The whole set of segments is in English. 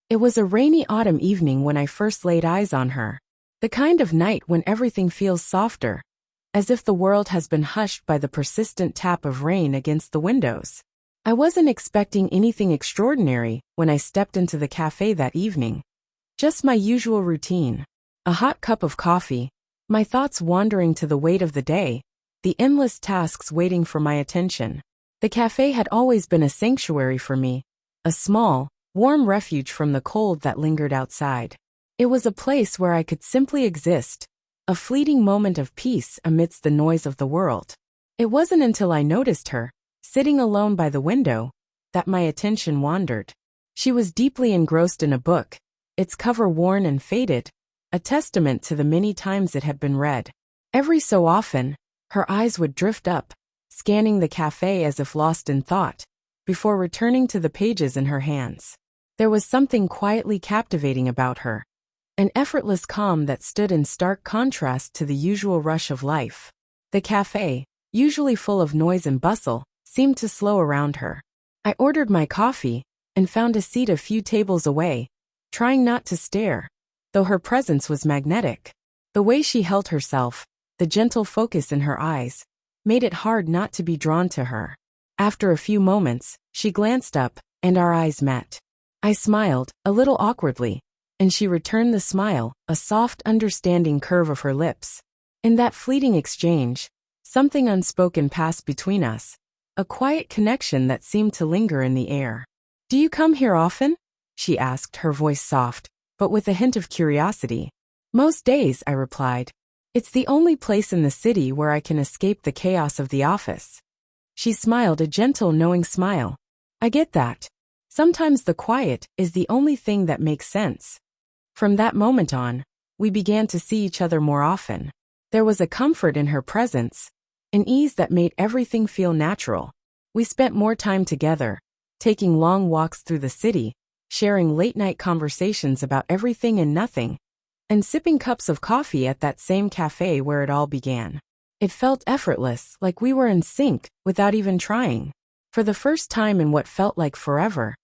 It was a rainy autumn evening when I first laid eyes on her. The kind of night when everything feels softer, as if the world has been hushed by the persistent tap of rain against the windows. I wasn't expecting anything extraordinary when I stepped into the cafe that evening. Just my usual routine. A hot cup of coffee, my thoughts wandering to the weight of the day, the endless tasks waiting for my attention. The cafe had always been a sanctuary for me, a small, warm refuge from the cold that lingered outside. It was a place where I could simply exist, a fleeting moment of peace amidst the noise of the world. It wasn't until I noticed her, sitting alone by the window, that my attention wandered. She was deeply engrossed in a book, its cover worn and faded, a testament to the many times it had been read. Every so often, her eyes would drift up, scanning the cafe as if lost in thought, before returning to the pages in her hands. There was something quietly captivating about her, an effortless calm that stood in stark contrast to the usual rush of life. The cafe, usually full of noise and bustle, seemed to slow around her. I ordered my coffee, and found a seat a few tables away, trying not to stare, though her presence was magnetic. The way she held herself, the gentle focus in her eyes, made it hard not to be drawn to her. After a few moments, she glanced up, and our eyes met. I smiled, a little awkwardly, and she returned the smile, a soft, understanding curve of her lips. In that fleeting exchange, something unspoken passed between us, a quiet connection that seemed to linger in the air. "Do you come here often?" she asked, her voice soft, but with a hint of curiosity. "Most days," I replied. "It's the only place in the city where I can escape the chaos of the office." She smiled, a gentle, knowing smile. "I get that. Sometimes the quiet is the only thing that makes sense." From that moment on, we began to see each other more often. There was a comfort in her presence, an ease that made everything feel natural. We spent more time together, taking long walks through the city, sharing late-night conversations about everything and nothing, and sipping cups of coffee at that same cafe where it all began. It felt effortless, like we were in sync, without even trying. For the first time in what felt like forever,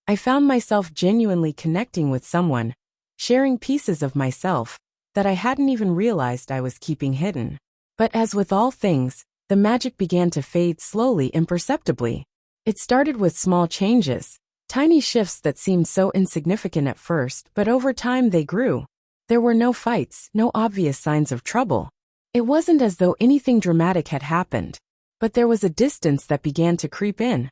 I found myself genuinely connecting with someone, sharing pieces of myself that I hadn't even realized I was keeping hidden. But as with all things, the magic began to fade slowly, imperceptibly. It started with small changes, tiny shifts that seemed so insignificant at first, but over time they grew. There were no fights, no obvious signs of trouble. It wasn't as though anything dramatic had happened, but there was a distance that began to creep in,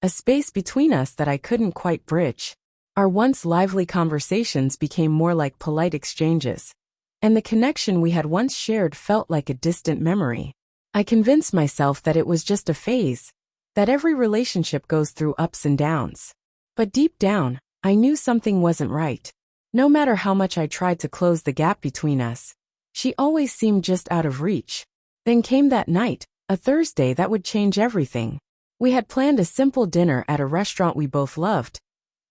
a space between us that I couldn't quite bridge. Our once lively conversations became more like polite exchanges, and the connection we had once shared felt like a distant memory. I convinced myself that it was just a phase, that every relationship goes through ups and downs. But deep down, I knew something wasn't right. No matter how much I tried to close the gap between us, she always seemed just out of reach. Then came that night, a Thursday that would change everything. We had planned a simple dinner at a restaurant we both loved,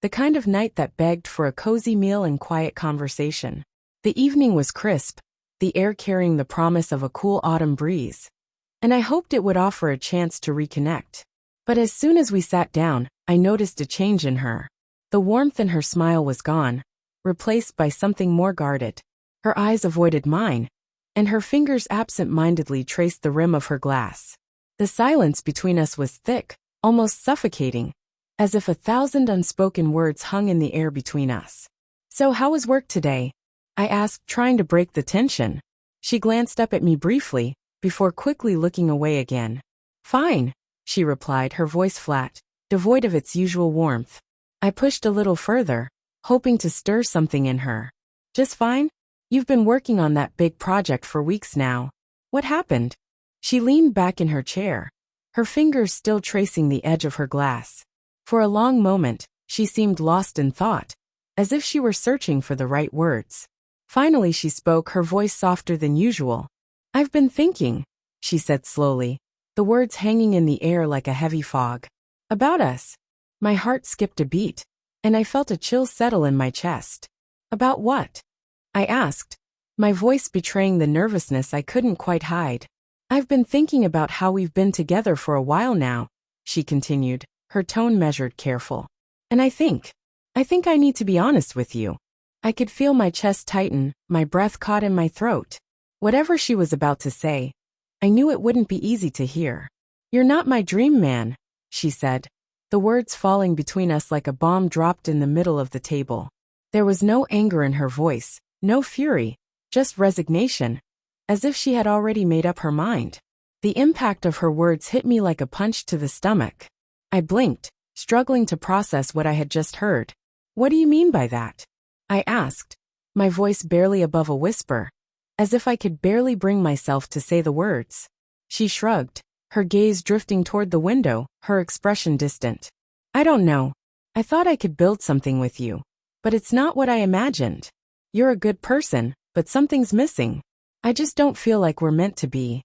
the kind of night that begged for a cozy meal and quiet conversation. The evening was crisp, the air carrying the promise of a cool autumn breeze, and I hoped it would offer a chance to reconnect. But as soon as we sat down, I noticed a change in her. The warmth in her smile was gone, replaced by something more guarded. Her eyes avoided mine, and her fingers absent-mindedly traced the rim of her glass. The silence between us was thick, almost suffocating, as if 1,000 unspoken words hung in the air between us. "So how was work today?" I asked, trying to break the tension. She glanced up at me briefly, before quickly looking away again. "Fine," she replied, her voice flat, devoid of its usual warmth. I pushed a little further, hoping to stir something in her. "Just fine? You've been working on that big project for weeks now. What happened?" She leaned back in her chair, her fingers still tracing the edge of her glass. For a long moment, she seemed lost in thought, as if she were searching for the right words. Finally she spoke, her voice softer than usual. "I've been thinking," she said slowly, the words hanging in the air like a heavy fog. "About us." My heart skipped a beat, and I felt a chill settle in my chest. "About what?" I asked, my voice betraying the nervousness I couldn't quite hide. "I've been thinking about how we've been together for a while now," she continued, her tone measured, careful. "And I think I think I need to be honest with you. I could feel my chest tighten, my breath caught in my throat. Whatever she was about to say, I knew it wouldn't be easy to hear. You're not my dream man, she said, the words falling between us like a bomb dropped in the middle of the table. There was no anger in her voice, no fury, just resignation, as if she had already made up her mind. The impact of her words hit me like a punch to the stomach. I blinked, struggling to process what I had just heard. What do you mean by that? I asked, my voice barely above a whisper, as if I could barely bring myself to say the words. She shrugged, her gaze drifting toward the window, her expression distant. I don't know. I thought I could build something with you. But it's not what I imagined. You're a good person, but something's missing. I just don't feel like we're meant to be.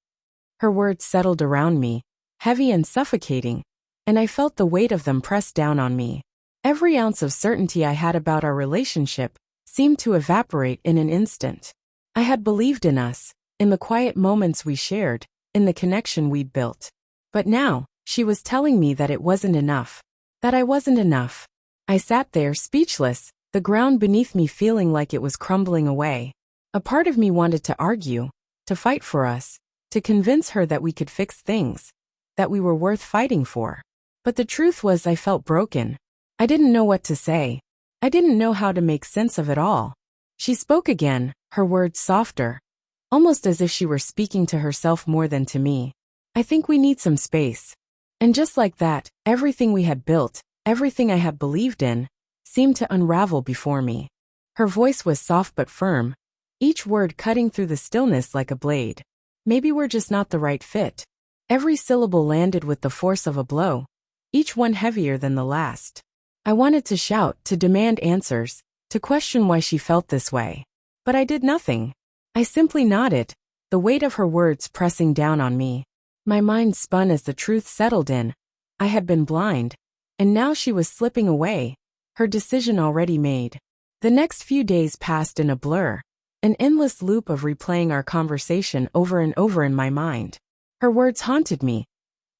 Her words settled around me, heavy and suffocating, and I felt the weight of them press down on me. Every ounce of certainty I had about our relationship seemed to evaporate in an instant. I had believed in us, in the quiet moments we shared, in the connection we'd built. But now, she was telling me that it wasn't enough. That I wasn't enough. I sat there speechless, the ground beneath me feeling like it was crumbling away. A part of me wanted to argue, to fight for us, to convince her that we could fix things, that we were worth fighting for. But the truth was I felt broken. I didn't know what to say. I didn't know how to make sense of it all. She spoke again, her words softer, almost as if she were speaking to herself more than to me. I think we need some space. And just like that, everything we had built, everything I had believed in, seemed to unravel before me. Her voice was soft but firm, each word cutting through the stillness like a blade. Maybe we're just not the right fit. Every syllable landed with the force of a blow, each one heavier than the last. I wanted to shout, to demand answers, to question why she felt this way. But I did nothing. I simply nodded, the weight of her words pressing down on me. My mind spun as the truth settled in. I had been blind, and now she was slipping away, her decision already made. The next few days passed in a blur, an endless loop of replaying our conversation over and over in my mind. Her words haunted me.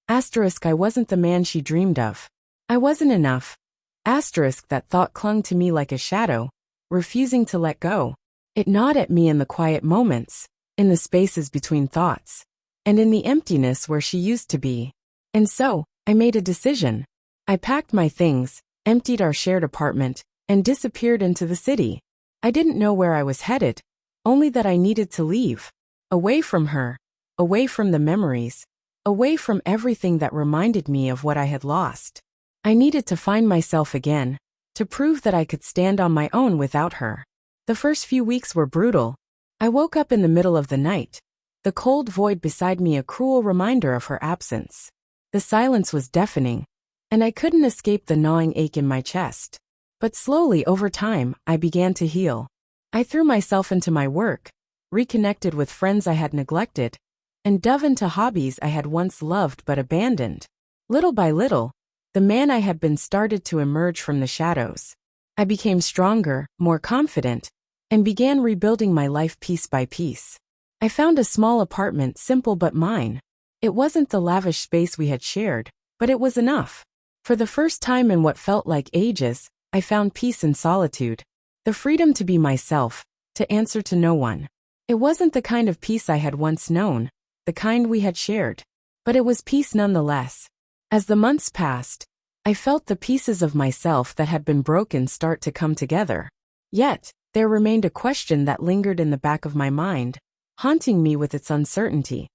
Asterisk, I wasn't the man she dreamed of. I wasn't enough. Asterisk, that thought clung to me like a shadow, refusing to let go. It gnawed at me in the quiet moments, in the spaces between thoughts, and in the emptiness where she used to be. And so, I made a decision. I packed my things, emptied our shared apartment, and disappeared into the city. I didn't know where I was headed, only that I needed to leave. Away from her, away from the memories, away from everything that reminded me of what I had lost. I needed to find myself again, to prove that I could stand on my own without her. The first few weeks were brutal. I woke up in the middle of the night, the cold void beside me a cruel reminder of her absence. The silence was deafening, and I couldn't escape the gnawing ache in my chest. But slowly over time, I began to heal. I threw myself into my work, reconnected with friends I had neglected, and dove into hobbies I had once loved but abandoned. Little by little, the man I had been started to emerge from the shadows. I became stronger, more confident, and began rebuilding my life piece by piece. I found a small apartment, simple but mine. It wasn't the lavish space we had shared, but it was enough. For the first time in what felt like ages, I found peace in solitude. The freedom to be myself, to answer to no one. It wasn't the kind of peace I had once known, the kind we had shared. But it was peace nonetheless. As the months passed, I felt the pieces of myself that had been broken start to come together. Yet, there remained a question that lingered in the back of my mind, haunting me with its uncertainty.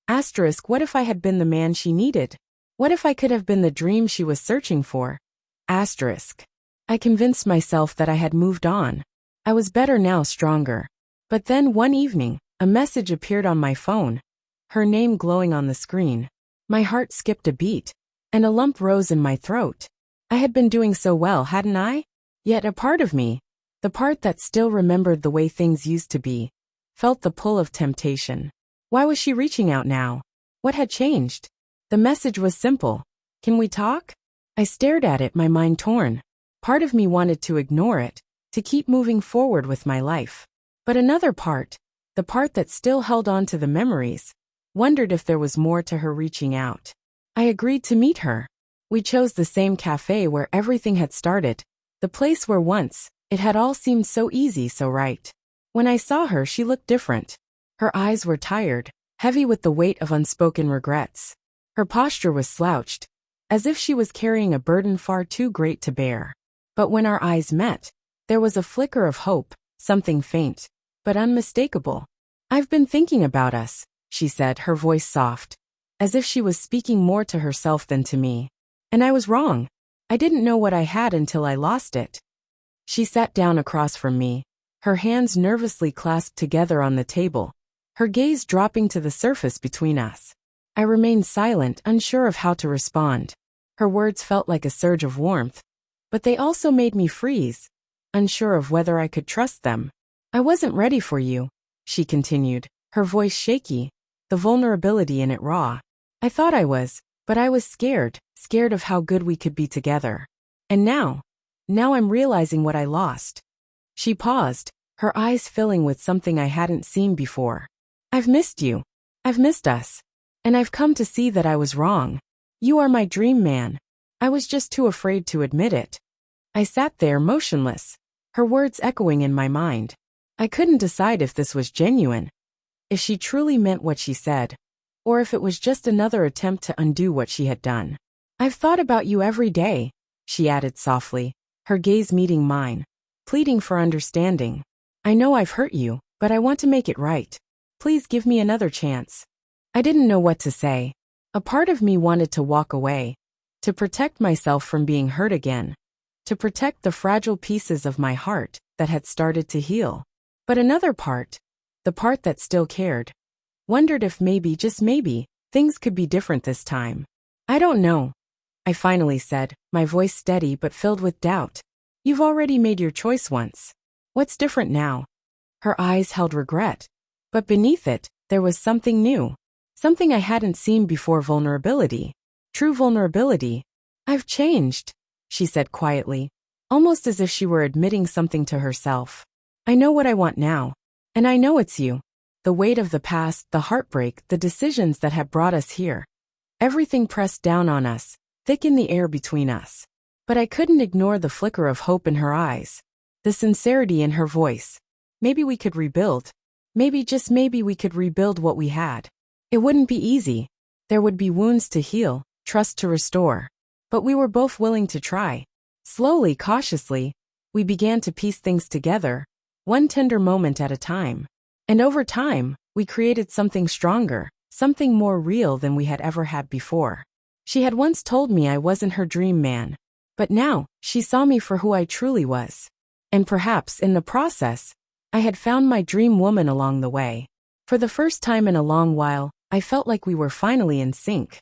Asterisk, what if I had been the man she needed? What if I could have been the dream she was searching for? Asterisk. I convinced myself that I had moved on. I was better now, stronger. But then one evening, a message appeared on my phone, her name glowing on the screen. My heart skipped a beat, and a lump rose in my throat. I had been doing so well, hadn't I? Yet a part of me, the part that still remembered the way things used to be, felt the pull of temptation. Why was she reaching out now? What had changed? The message was simple. Can we talk? I stared at it, my mind torn. Part of me wanted to ignore it, to keep moving forward with my life. But another part, the part that still held on to the memories, wondered if there was more to her reaching out. I agreed to meet her. We chose the same cafe where everything had started, The place where once, it had all seemed so easy, so right. When I saw her, she looked different. Her eyes were tired, heavy with the weight of unspoken regrets. Her posture was slouched, as if she was carrying a burden far too great to bear. But when our eyes met, there was a flicker of hope, something faint, but unmistakable. "I've been thinking about us," she said, her voice soft, as if she was speaking more to herself than to me. "And I was wrong. I didn't know what I had until I lost it." She sat down across from me, her hands nervously clasped together on the table, her gaze dropping to the surface between us. I remained silent, unsure of how to respond. Her words felt like a surge of warmth, but they also made me freeze, unsure of whether I could trust them. "I wasn't ready for you," she continued, her voice shaky, the vulnerability in it raw. "I thought I was, but I was scared of how good we could be together. And now I'm realizing what I lost." She paused, her eyes filling with something I hadn't seen before. "I've missed you. I've missed us. And I've come to see that I was wrong. You are my dream man. I was just too afraid to admit it." I sat there motionless, her words echoing in my mind. I couldn't decide if this was genuine, if she truly meant what she said, or if it was just another attempt to undo what she had done. "I've thought about you every day," she added softly, her gaze meeting mine, pleading for understanding. "I know I've hurt you, but I want to make it right. Please give me another chance." I didn't know what to say. A part of me wanted to walk away, to protect myself from being hurt again, to protect the fragile pieces of my heart that had started to heal. But another part, the part that still cared, wondered if maybe, just maybe, things could be different this time. "I don't know," I finally said, my voice steady but filled with doubt. "You've already made your choice once. What's different now?" Her eyes held regret, but beneath it, there was something new. Something I hadn't seen before: vulnerability. True vulnerability. "I've changed," she said quietly, almost as if she were admitting something to herself. "I know what I want now. And I know it's you." The weight of the past, the heartbreak, the decisions that had brought us here. Everything pressed down on us, thick in the air between us. But I couldn't ignore the flicker of hope in her eyes, the sincerity in her voice. Maybe we could rebuild. Maybe, just maybe, we could rebuild what we had. It wouldn't be easy. There would be wounds to heal, trust to restore. But we were both willing to try. Slowly, cautiously, we began to piece things together, one tender moment at a time. And over time, we created something stronger, something more real than we had ever had before. She had once told me I wasn't her dream man. But now, she saw me for who I truly was. And perhaps, in the process, I had found my dream woman along the way. For the first time in a long while, I felt like we were finally in sync.